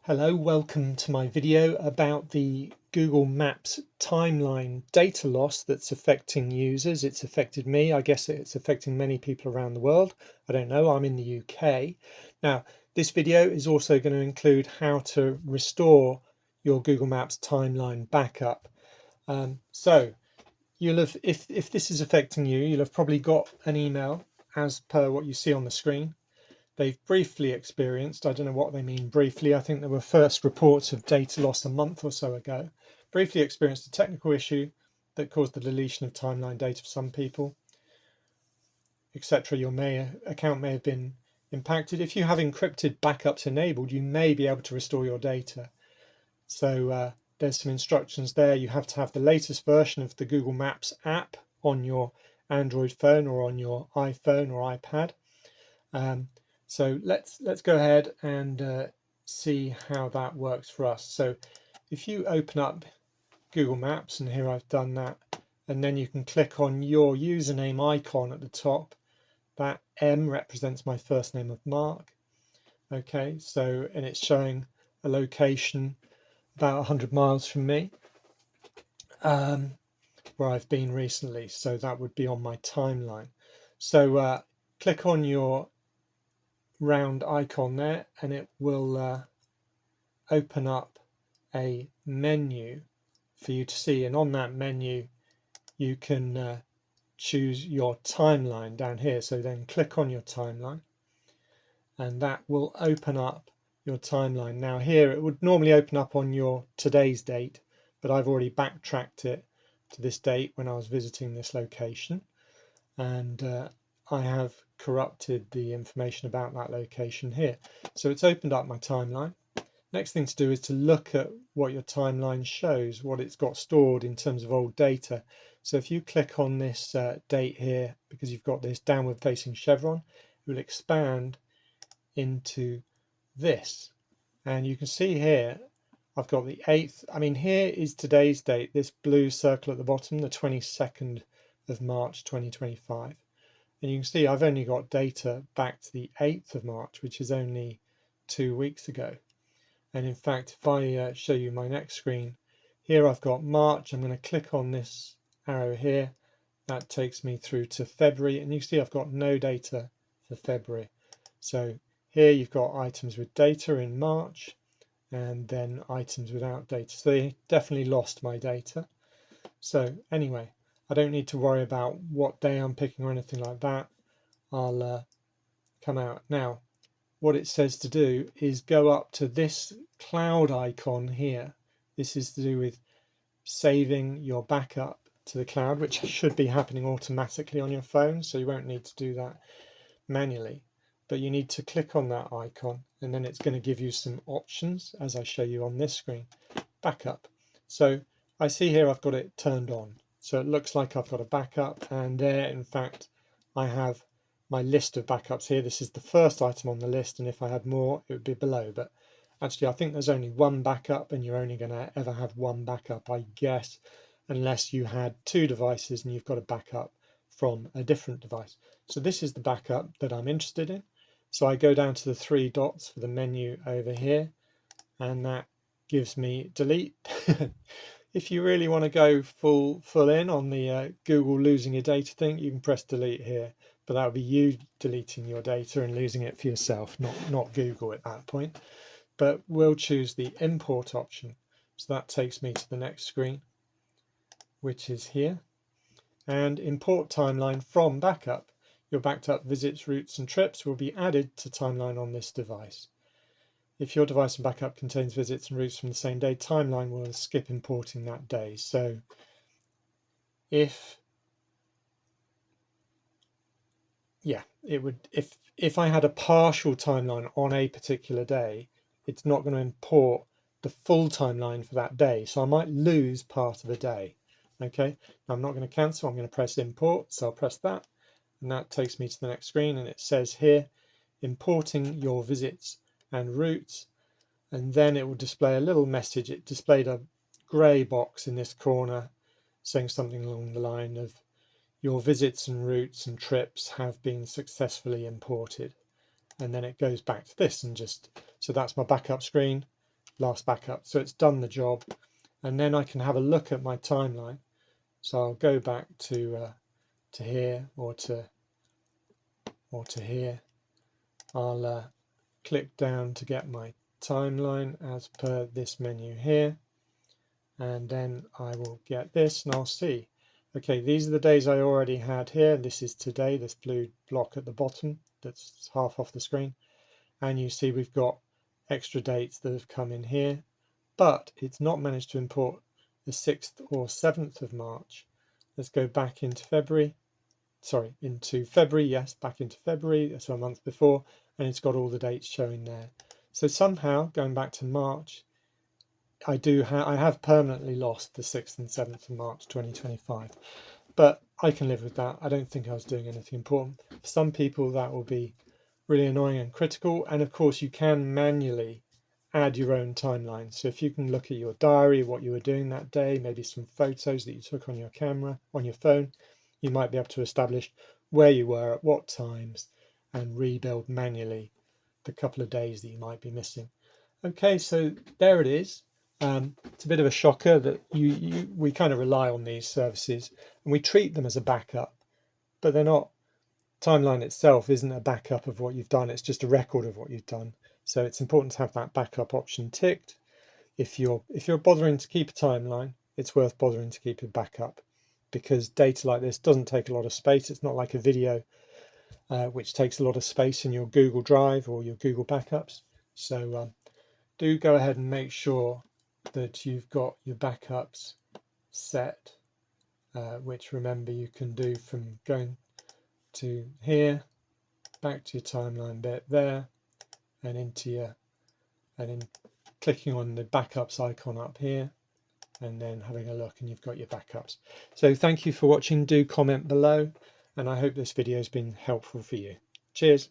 Hello, welcome to my video about the Google Maps timeline data loss that's affecting users. It's affected me. I guess it's affecting many people around the world. I don't know, I'm in the UK. Now, this video is also going to include how to restore your Google Maps timeline backup. So you'll have, if this is affecting you, you'll have probably got an email as per what you see on the screen. They've briefly experienced, I don't know what they mean briefly, I think there were first reports of data loss a month or so ago, briefly experienced a technical issue that caused the deletion of timeline data for some people, etc. Your account may have been impacted. If you have encrypted backups enabled, you may be able to restore your data. So there's some instructions there. You have to have the latest version of the Google Maps app on your Android phone or on your iPhone or iPad. So let's go ahead and see how that works for us. So if you open up Google Maps, and here I've done that, and then you can click on your username icon at the top. That M represents my first name of Mark. Okay, so, and it's showing a location about 100 miles from me, where I've been recently. So that would be on my timeline. So click on your round icon there, and it will open up a menu for you to see, and on that menu you can choose your timeline down here. So then click on your timeline and that will open up your timeline. Now here it would normally open up on your today's date, but I've already backtracked it to this date when I was visiting this location, and I have corrupted the information about that location here. So it's opened up my timeline. Next thing to do is to look at what your timeline shows, what it's got stored in terms of old data. So if you click on this date here, because you've got this downward facing chevron, it will expand into this. And you can see here, I've got the 8th. I mean, here is today's date, this blue circle at the bottom, the 22nd of March 2025. And you can see I've only got data back to the 8th of March, which is only 2 weeks ago. And in fact, if I show you my next screen, here I've got March. I'm going to click on this arrow here. That takes me through to February, and you see I've got no data for February. So here you've got items with data in March and then items without data. So they definitely lost my data. So anyway, I don't need to worry about what day I'm picking or anything like that. I'll come out. Now, what it says to do is go up to this cloud icon here. This is to do with saving your backup to the cloud, which should be happening automatically on your phone, so you won't need to do that manually. But you need to click on that icon, and then it's going to give you some options, as I show you on this screen. Backup. So I see here I've got it turned on. So it looks like I've got a backup, and there, in fact, I have my list of backups here. This is the first item on the list, and if I had more, it would be below. But actually, I think there's only one backup, and you're only going to ever have one backup, I guess, unless you had 2 devices and you've got a backup from a different device. So this is the backup that I'm interested in. So I go down to the 3 dots for the menu over here, and that gives me delete. If you really want to go full in on the Google losing your data thing, you can press delete here, but that would be you deleting your data and losing it for yourself, not Google at that point. But we'll choose the import option. So that takes me to the next screen, which is here, and import timeline from backup. Your backed up visits, routes and trips will be added to timeline on this device. If your device and backup contains visits and routes from the same day, timeline will skip importing that day. So if it would, if I had a partial timeline on a particular day, it's not going to import the full timeline for that day. So I might lose part of a day. Okay, now I'm not going to cancel, I'm going to press import. So I'll press that, and that takes me to the next screen, and it says here, importing your visits and routes. And then it will display a little message. It displayed a grey box in this corner saying something along the line of your visits and routes and trips have been successfully imported. And then it goes back to this, and just, so that's my backup screen. last backup. So it's done the job, and then I can have a look at my timeline. So I'll go back to here or to here. I'll click down to get my timeline as per this menu here, and then I will get this and I'll see, okay, these are the days I already had here. This is today, this blue block at the bottom that's half off the screen, and you see we've got extra dates that have come in here, but it's not managed to import the 6th or 7th of March. Let's go back into February. Sorry, into February, yes, back into February, so a month before, and it's got all the dates showing there. So somehow, going back to March, I have permanently lost the 6th and 7th of March 2025, but I can live with that. I don't think I was doing anything important. For some people, that will be really annoying and critical, and of course you can manually add your own timeline. So if you can look at your diary, what you were doing that day, maybe some photos that you took on your camera, on your phone, you might be able to establish where you were at what times and rebuild manually the couple of days that you might be missing. Okay, so there it is. It's a bit of a shocker that we kind of rely on these services and we treat them as a backup, but they're not. Timeline itself isn't a backup of what you've done, it's just a record of what you've done. So it's important to have that backup option ticked. If you're bothering to keep a timeline, it's worth bothering to keep a backup, because data like this doesn't take a lot of space. It's not like a video which takes a lot of space in your Google Drive or your Google backups. So do go ahead and make sure that you've got your backups set, which remember you can do from going to here, back to your timeline bit there, and into your, and then clicking on the backups icon up here, and then having a look, and you've got your backups. So thank you for watching. Do comment below, and I hope this video has been helpful for you. Cheers.